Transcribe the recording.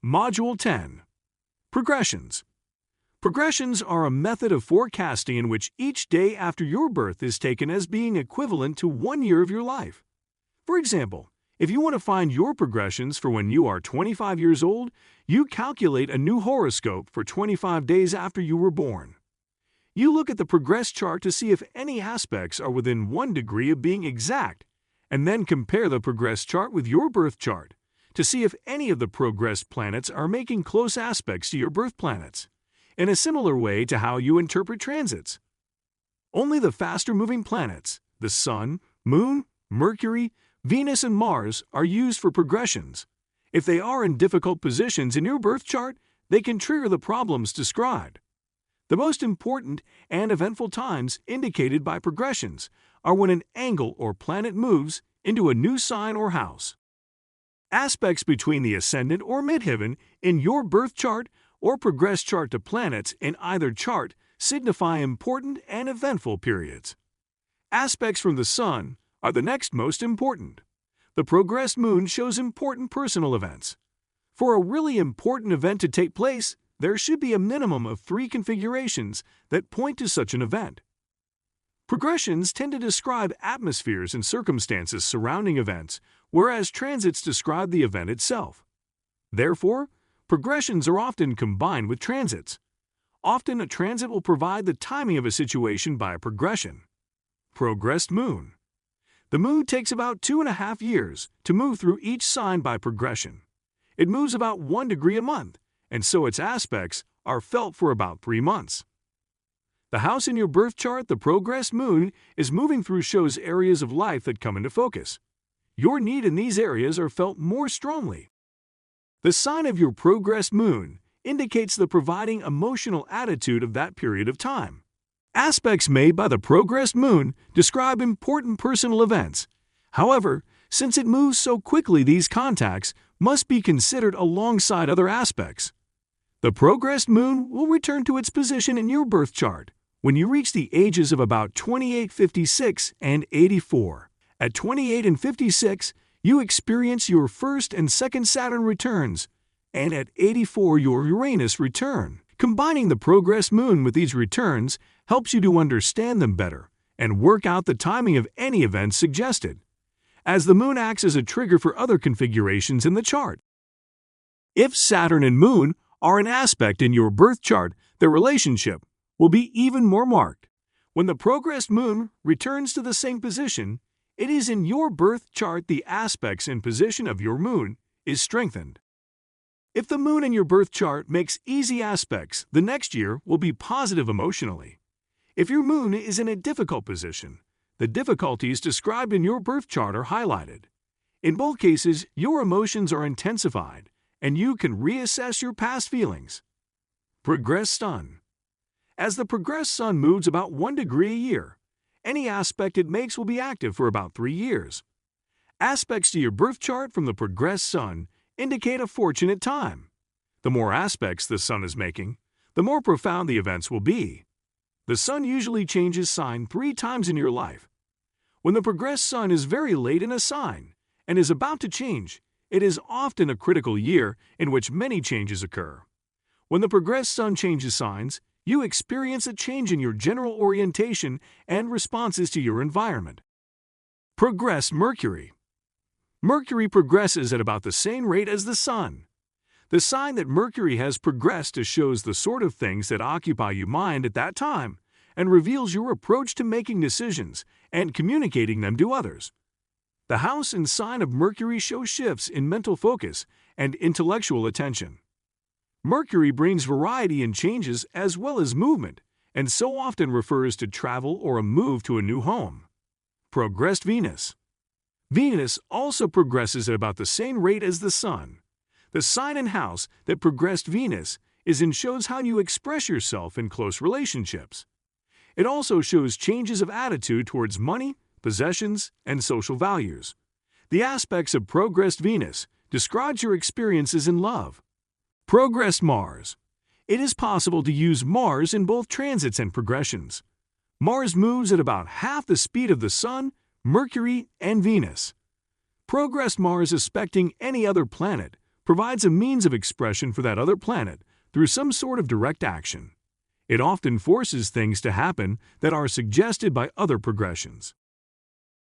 Module 10. Progressions. Progressions are a method of forecasting in which each day after your birth is taken as being equivalent to 1 year of your life. For example, if you want to find your progressions for when you are 25 years old, you calculate a new horoscope for 25 days after you were born. You look at the progress chart to see if any aspects are within 1 degree of being exact, and then compare the progress chart with your birth chart to see if any of the progressed planets are making close aspects to your birth planets, in a similar way to how you interpret transits. Only the faster-moving planets, the Sun, Moon, Mercury, Venus, and Mars, are used for progressions. If they are in difficult positions in your birth chart, they can trigger the problems described. The most important and eventful times indicated by progressions are when an angle or planet moves into a new sign or house. Aspects between the ascendant or midheaven in your birth chart or progress chart to planets in either chart signify important and eventful periods. Aspects from the Sun are the next most important. The progressed moon shows important personal events. For a really important event to take place, there should be a minimum of 3 configurations that point to such an event. Progressions tend to describe atmospheres and circumstances surrounding events, whereas transits describe the event itself. Therefore, progressions are often combined with transits. Often a transit will provide the timing of a situation by a progression. Progressed moon. The moon takes about 2.5 years to move through each sign by progression. It moves about 1 degree a month, and so its aspects are felt for about 3 months. The house in your birth chart the progressed moon is moving through shows areas of life that come into focus. Your need in these areas are felt more strongly. The sign of your progressed moon indicates the providing emotional attitude of that period of time. Aspects made by the progressed moon describe important personal events. However, since it moves so quickly, these contacts must be considered alongside other aspects. The progressed moon will return to its position in your birth chart when you reach the ages of about 28, 56, and 84. At 28 and 56, you experience your first and second Saturn returns, and at 84 your Uranus return. Combining the progressed moon with these returns helps you to understand them better and work out the timing of any events suggested, as the moon acts as a trigger for other configurations in the chart. If Saturn and Moon are an aspect in your birth chart, the relationship will be even more marked. When the progressed moon returns to the same position, it is in your birth chart the aspects and position of your moon is strengthened. If the moon in your birth chart makes easy aspects, the next year will be positive emotionally. If your moon is in a difficult position, the difficulties described in your birth chart are highlighted. In both cases, your emotions are intensified, and you can reassess your past feelings. Progressed Sun. As the progressed Sun moves about 1 degree a year, any aspect it makes will be active for about 3 years. Aspects to your birth chart from the progressed Sun indicate a fortunate time. The more aspects the Sun is making, the more profound the events will be. The Sun usually changes sign 3 times in your life. When the progressed Sun is very late in a sign and is about to change, it is often a critical year in which many changes occur. When the progressed Sun changes signs, you experience a change in your general orientation and responses to your environment. Progressed Mercury. Mercury progresses at about the same rate as the Sun. The sign that Mercury has progressed to shows the sort of things that occupy your mind at that time and reveals your approach to making decisions and communicating them to others. The house and sign of Mercury show shifts in mental focus and intellectual attention. Mercury brings variety in changes as well as movement, and so often refers to travel or a move to a new home. Progressed Venus. Venus also progresses at about the same rate as the Sun. The sign and house that progressed Venus is in shows how you express yourself in close relationships. It also shows changes of attitude towards money, possessions, and social values. The aspects of progressed Venus describes your experiences in love. Progressed Mars. It is possible to use Mars in both transits and progressions. Mars moves at about half the speed of the Sun, Mercury, and Venus. Progressed Mars aspecting any other planet provides a means of expression for that other planet through some sort of direct action. It often forces things to happen that are suggested by other progressions.